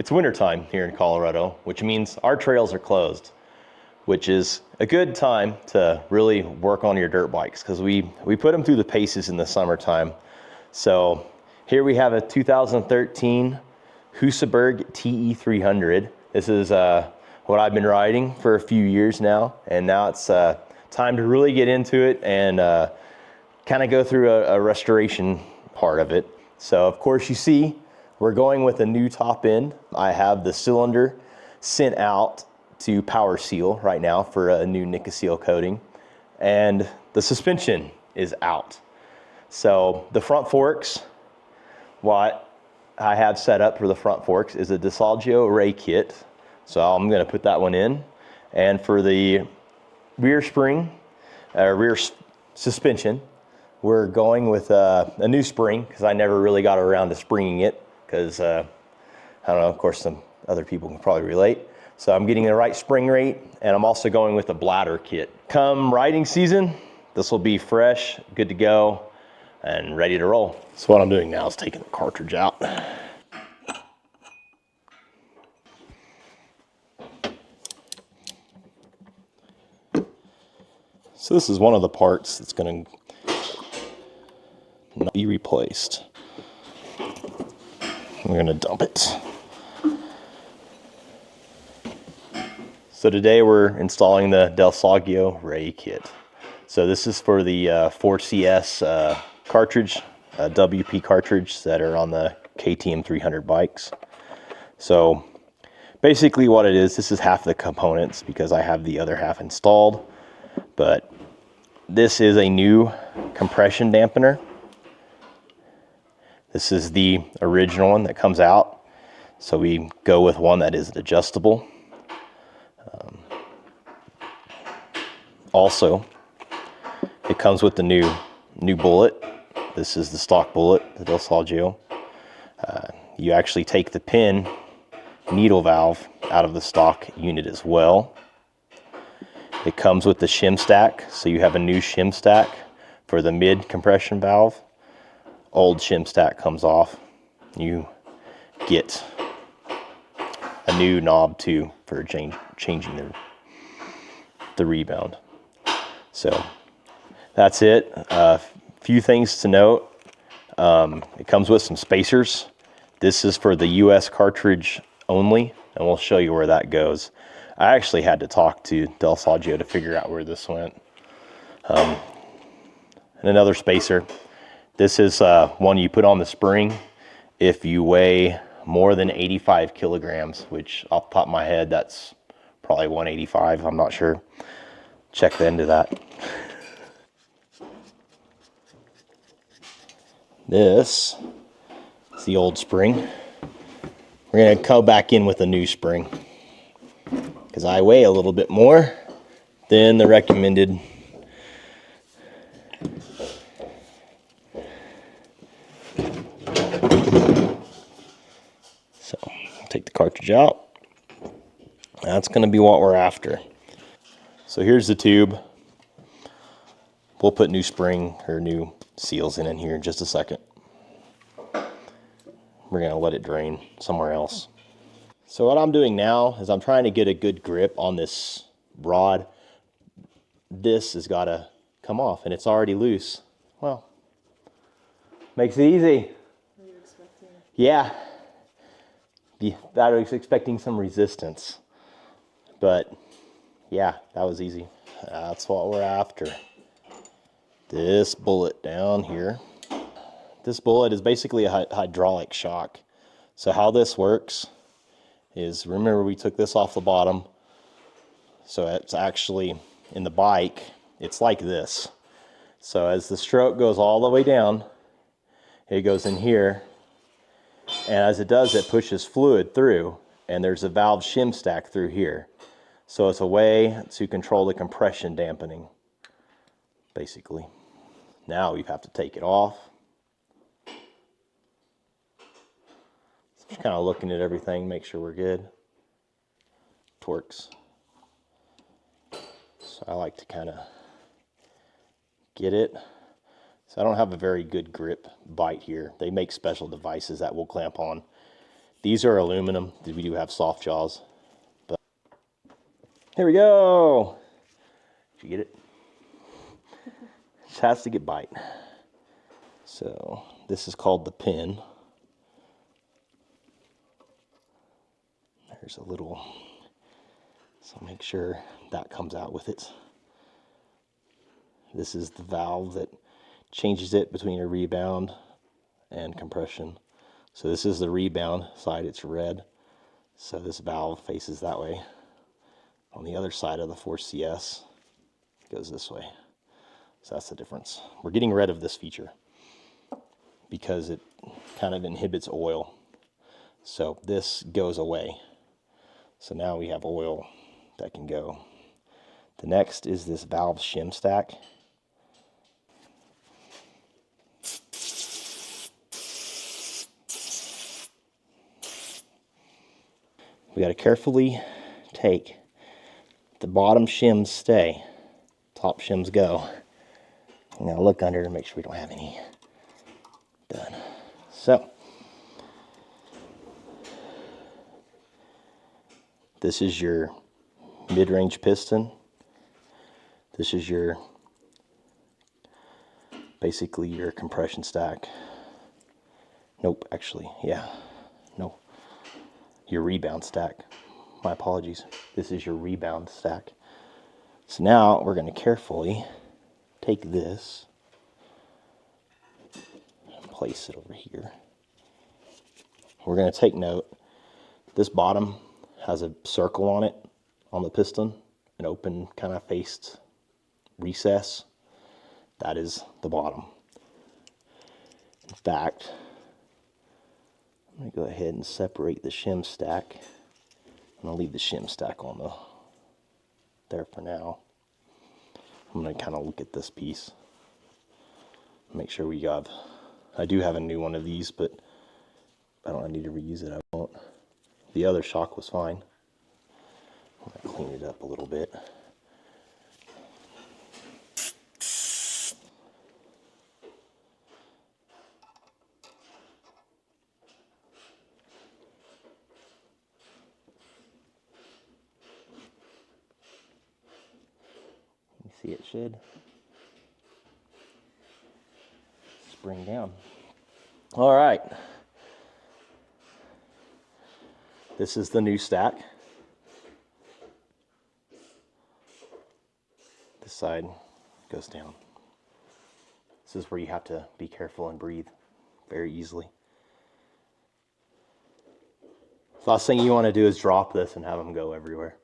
It's wintertime here in Colorado, which means our trails are closed, which is a good time to really work on your dirt bikes because we put them through the paces in the summertime. So here we have a 2013 Husaberg TE300. This is what I've been riding for a few years now, and now it's time to really get into it and kind of go through a restoration part of it. So of course you see we're going with a new top end. I have the cylinder sent out to power seal right now for a new Nicosil coating, and the suspension is out. So the front forks, what I have set up for the front forks is a Dal Soggio array kit. So I'm gonna put that one in. And for the rear spring, rear suspension, we're going with a new spring because I never really got around to springing it because, I don't know, of course some other people can probably relate. So I'm getting the right spring rate, and I'm also going with a Bladder kit. Come riding season, this will be fresh, good to go, and ready to roll. So what I'm doing now is taking the cartridge out. So this is one of the parts that's going to be replaced. We're going to dump it. So today we're installing the Dal Soggio Ray kit. So this is for the 4CS cartridge, WP cartridge that are on the KTM 300 bikes. So basically what it is, this is half the components because I have the other half installed. But this is a new compression dampener. This is the original one that comes out. So we go with one that is adjustable. Also, it comes with the new bullet. This is the stock bullet, the Dal Soggio. You actually take the pin needle valve out of the stock unit as well. It comes with the shim stack, so you have a new shim stack for the mid compression valve. Old shim stack comes off. You get a new knob too for changing the rebound. So that's it. A few things to note. It comes with some spacers. This is for the US cartridge only, and we'll show you where that goes. I actually had to talk to Dal Soggio to figure out where this went. And another spacer. This is one you put on the spring if you weigh more than 85 kilograms, which off the top of my head, that's probably 185. I'm not sure. Check the end of that. This is the old spring. We're gonna go back in with a new spring because I weigh a little bit more than the recommended. So take the cartridge out. That's going to be what we're after. So here's the tube. We'll put new spring or new seals in here in just a second. We're going to let it drain somewhere else. So what I'm doing now is I'm trying to get a good grip on this rod. This has got to come off, and it's already loose. Well, makes it easy. Were you expecting? Yeah. I was expecting some resistance. But yeah, that was easy. That's what we're after. This bullet down here. This bullet is basically a hydraulic shock. So how this works is, remember we took this off the bottom. So it's actually in the bike, it's like this. So as the stroke goes all the way down, it goes in here. And as it does, it pushes fluid through, and there's a valve shim stack through here. So it's a way to control the compression dampening, basically. Now we have to take it off. Just kind of looking at everything, make sure we're good. Torques. So I like to kind of get it. So I don't have a very good grip bite here. They make special devices that will clamp on These are aluminum. We do have soft jaws. But here we go. Did you get it? Just has to get bite. So this is called the pin. There's a little, so make sure that comes out with it. This is the valve that changes it between a rebound and compression. So this is the rebound side, it's red. So this valve faces that way. On the other side of the 4CS, it goes this way. So that's the difference. We're getting rid of this feature because it kind of inhibits oil. So this goes away. So now we have oil that can go. The next is this valve shim stack. We got to carefully take the bottom shims stay, top shims go. I'm going to look under to make sure we don't have any done. So this is your mid-range piston. This is your basically your compression stack. Nope, actually, yeah, no. Your rebound stack. My apologies. This is your rebound stack. So now we're going to carefully take this and place it over here. We're going to take note. This bottom has a circle on it on the piston, an open kind of faced recess. That is the bottom. In fact, I'm going to go ahead and separate the shim stack. I'm going to leave the shim stack on there for now. I'm going to kind of look at this piece. Make sure we have, I do have a new one of these, but I don't need to reuse it. I won't. The other shock was fine. I'm going to clean it up a little bit. You see it should spring down. All right. This is the new stack. This side goes down. This is where you have to be careful and breathe very easily. The last thing you want to do is drop this and have them go everywhere.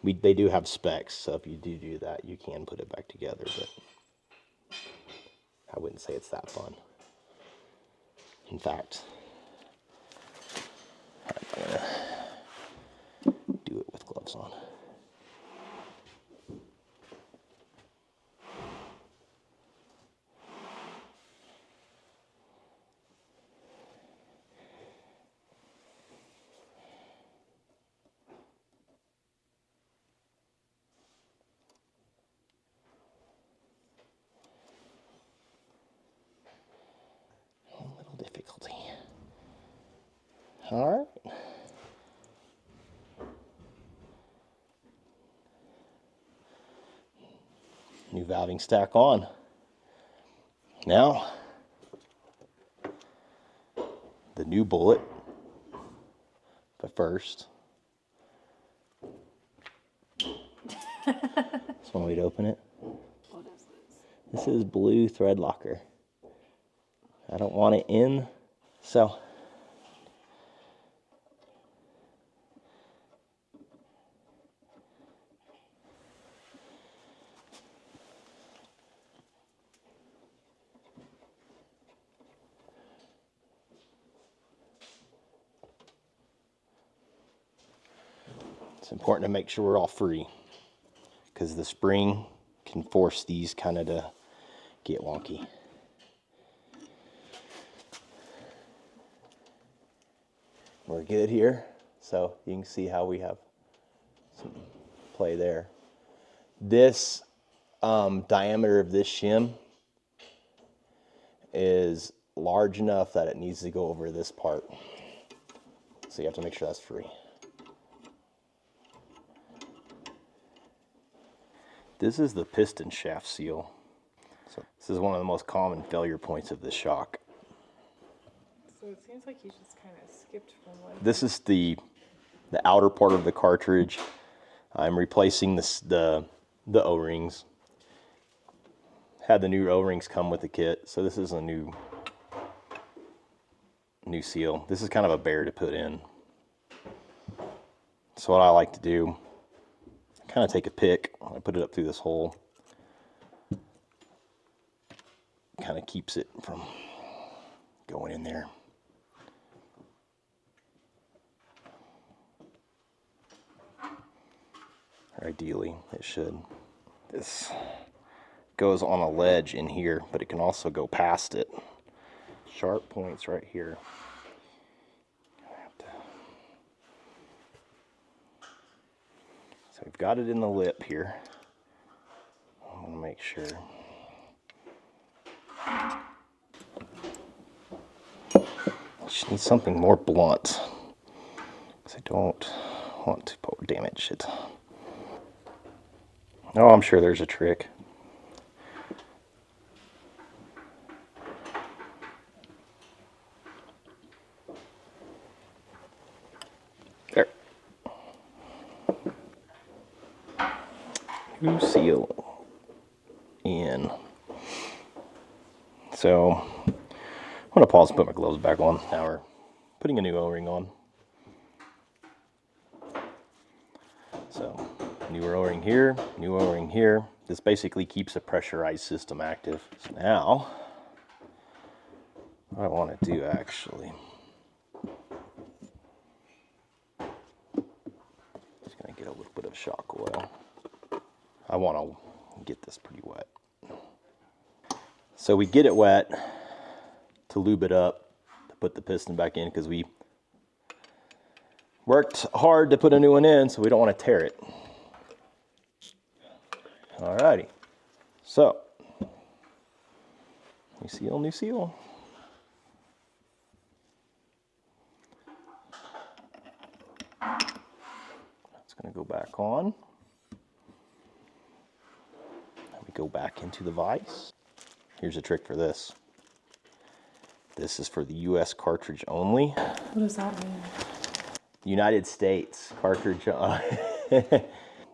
They do have specs, so if you do that, you can put it back together, but I wouldn't say it's that fun. In fact, I'm going to do it with gloves on. Difficulty. All right. New valving stack on. Now, the new bullet. But first, that's one way to open it. What is this? This is blue thread locker. I don't want it in, so it's important to make sure we're all free because the spring can force these kind of to get wonky. We're good here, so you can see how we have some play there. This diameter of this shim is large enough that it needs to go over this part. So you have to make sure that's free. This is the piston shaft seal. So this is one of the most common failure points of this shock. So it seems like you just kind of skipped from one. This is the outer part of the cartridge. I'm replacing the O-rings. Had the new O-rings come with the kit, so this is a new seal. This is kind of a bear to put in. So what I like to do, I kind of take a pick, I put it up through this hole. Kind of keeps it from going in there. Or ideally, it should. This goes on a ledge in here, but it can also go past it. Sharp points right here. So we've got it in the lip here. I want to make sure. Just need something more blunt, because I don't want to damage it. Oh, I'm sure there's a trick. There. New seal in. So I'm gonna pause and put my gloves back on. Now we're putting a new O-ring on. So new O-ring here, new O-ring here. This basically keeps a pressurized system active. So now, what I want to do actually, just gonna get a little bit of shock oil. I want to get this pretty wet. So we get it wet to lube it up, to put the piston back in, because we worked hard to put a new one in, so we don't want to tear it. Alrighty, so new seal, new seal. That's going to go back on. Now we go back into the vise. Here's a trick for this. This is for the US cartridge only. What does that mean? United States cartridge.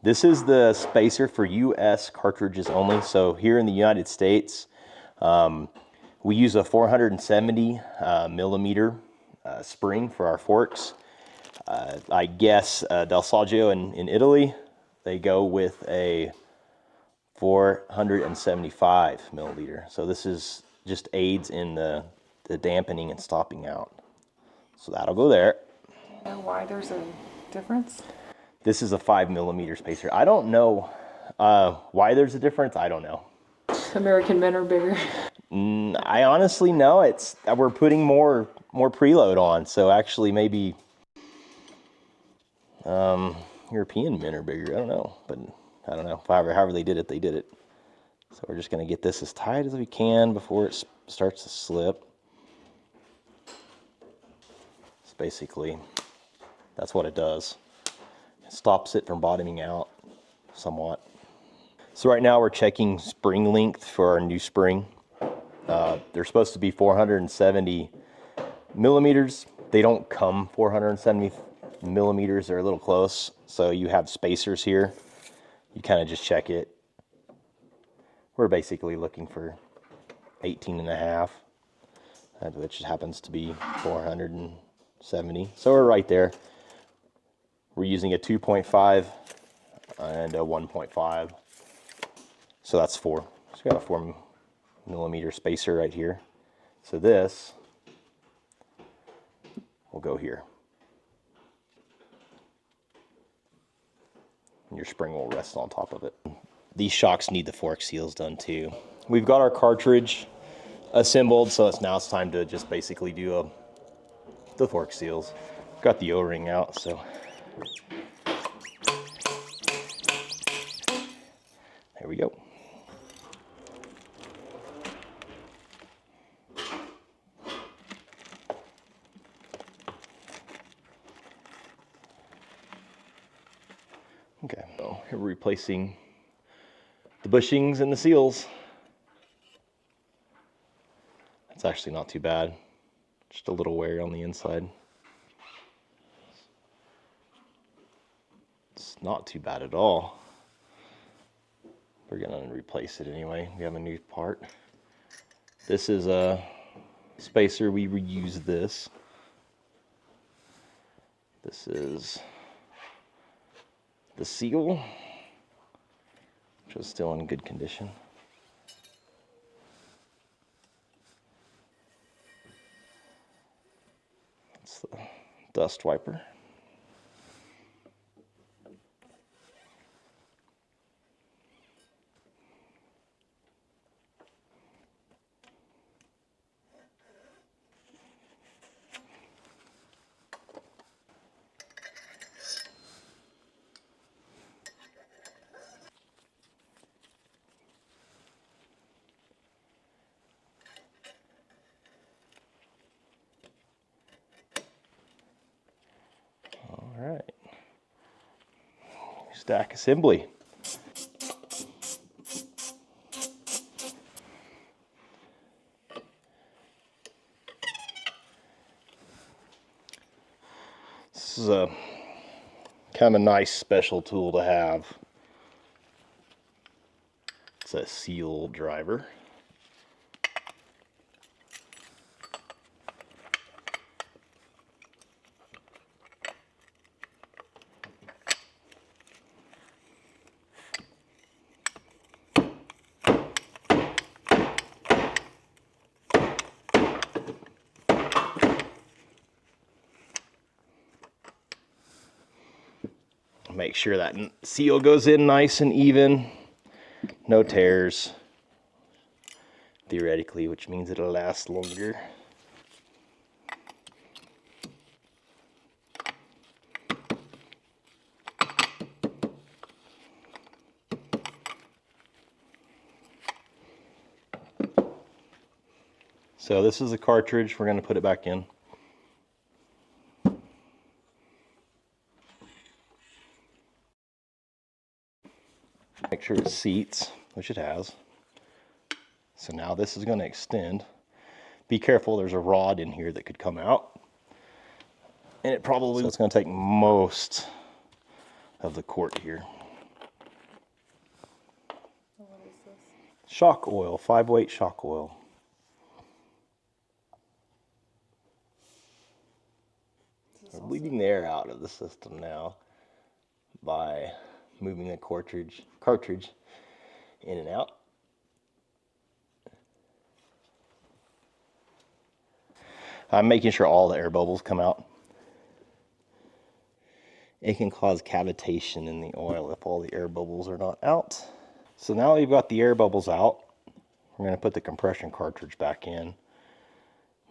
This is the spacer for US cartridges only. So here in the United States, we use a 470 millimeter spring for our forks. I guess Dal Soggio in Italy, they go with a 475 milliliter. So this is just aids in the dampening and stopping out. So that'll go there. Do you know why there's a difference? This is a 5 millimeter spacer. I don't know why there's a difference. I don't know. American men are bigger. I honestly know it's we're putting more preload on. So actually maybe European men are bigger. I don't know, but I don't know. However they did it, they did it. So we're just going to get this as tight as we can before it starts to slip. It's basically, that's what it does. It stops it from bottoming out somewhat. So right now we're checking spring length for our new spring. They're supposed to be 470 millimeters. They don't come 470 millimeters. They're a little close. So you have spacers here. You kind of just check it. We're basically looking for 18 and a half, which happens to be 470. So we're right there. We're using a 2.5 and a 1.5. So that's 4. So we got a 4 millimeter spacer right here. So this will go here. And your spring will rest on top of it. These shocks need the fork seals done too. We've got our cartridge assembled, so now it's time to just basically do the fork seals. Got the O-ring out, so there we go. Okay, so here we're replacing the bushings and the seals. It's actually not too bad. Just a little wear on the inside. It's not too bad at all. We're gonna replace it anyway. We have a new part. This is a spacer. We reuse this. This is the seal, which is still in good condition. It's the dust wiper. All right. Stack assembly. This is a kind of nice special tool to have. It's a seal driver. Make sure that seal goes in nice and even, no tears, theoretically, which means it'll last longer. So this is the cartridge. We're going to put it back in. Make sure it seats, which it has. So now this is going to extend. Be careful, there's a rod in here that could come out. And it's going to take most of the quart here. What is this? Shock oil, 5-weight shock oil. We're bleeding the air out of the system now by moving the cartridge in and out. I'm making sure all the air bubbles come out. It can cause cavitation in the oil if all the air bubbles are not out. So now we've got the air bubbles out, we're going to put the compression cartridge back in.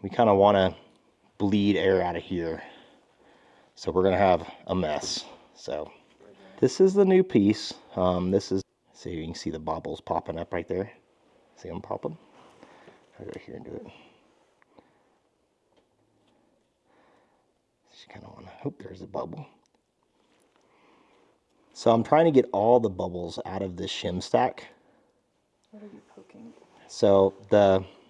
We kind of want to bleed air out of here. So we're going to have a mess. So this is the new piece. This is, so you can see the bubbles popping up right there. See them popping? I'll go right here and do it. Just kind of want to, oh, there's a bubble. So I'm trying to get all the bubbles out of this shim stack. What are you poking? So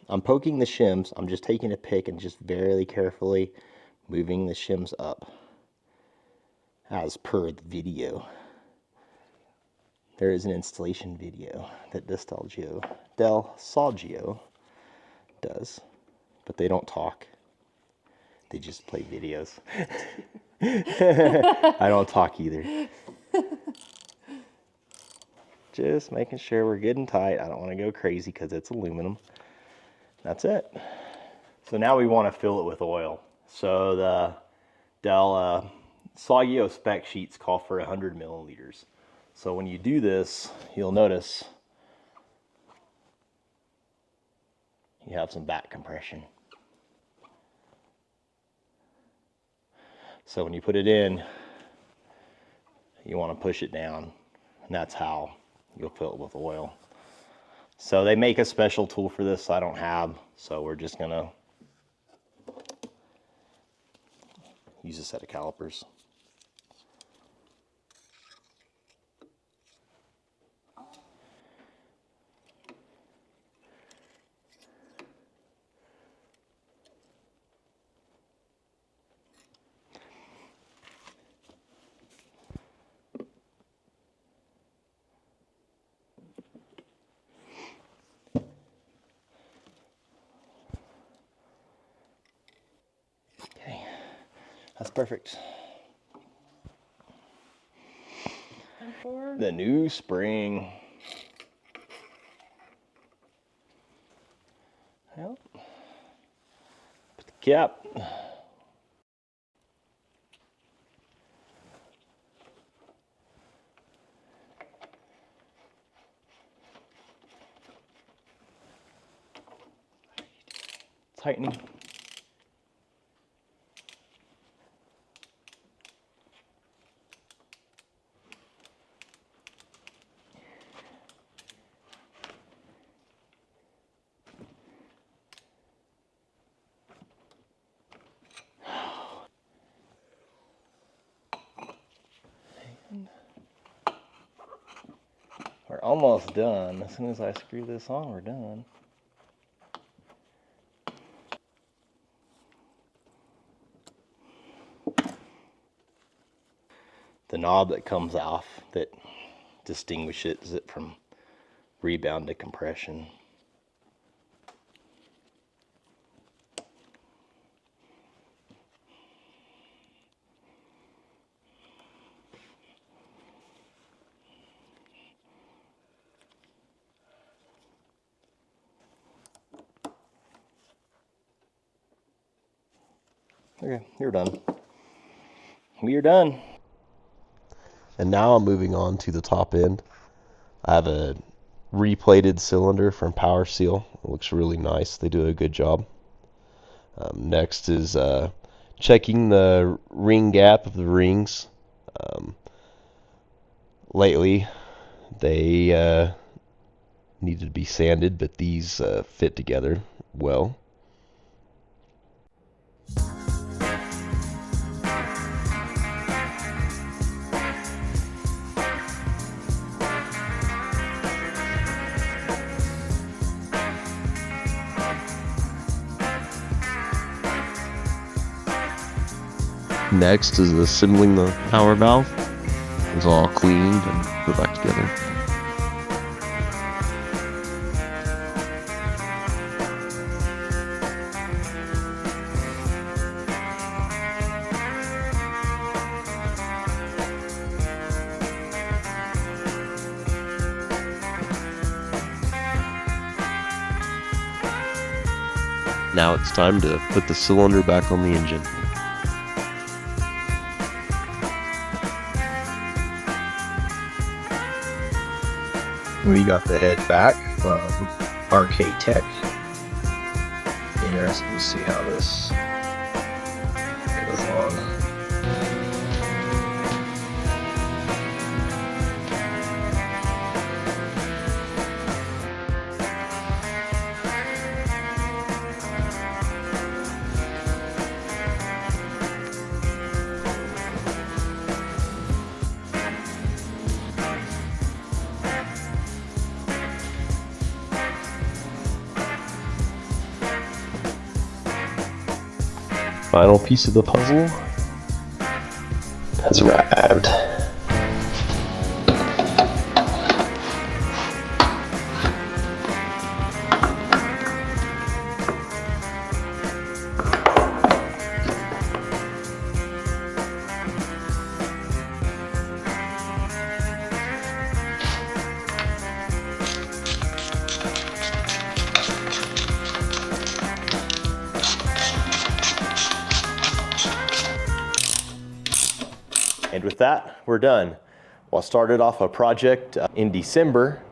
I'm poking the shims. I'm just taking a pick and just very carefully moving the shims up as per the video. There is an installation video that Dal Soggio does, but they don't talk. They just play videos. I don't talk either. Just making sure we're good and tight. I don't want to go crazy because it's aluminum. That's it. So now we want to fill it with oil. So the Dal Soggio spec sheets call for 100 milliliters. So when you do this, you'll notice you have some back compression. So when you put it in, you want to push it down, and that's how you'll fill it with oil. So they make a special tool for this I don't have, so we're just gonna use a set of calipers. That's perfect. And for The new spring. Yep. Put the cap. Tightening. We're almost done. As soon as I screw this on, we're done. The knob that comes off that distinguishes it from rebound to compression. Okay, you're done. We are done. And now I'm moving on to the top end. I have a replated cylinder from Power Seal. It looks really nice. They do a good job. Next is checking the ring gap of the rings. Lately, they needed to be sanded, but these fit together well. Next is assembling the power valve. It's all cleaned and put back together. Now it's time to put the cylinder back on the engine. We got the head back from RK Tech. Interesting to see how this goes on. Final piece of the puzzle has arrived. And with that, we're done. Well, I started off a project in December,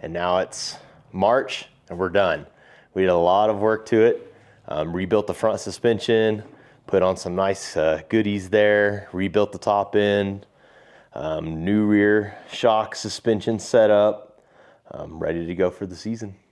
and now it's March, and we're done. We did a lot of work to it. Rebuilt the front suspension, put on some nice goodies there, rebuilt the top end, new rear shock suspension set up, ready to go for the season.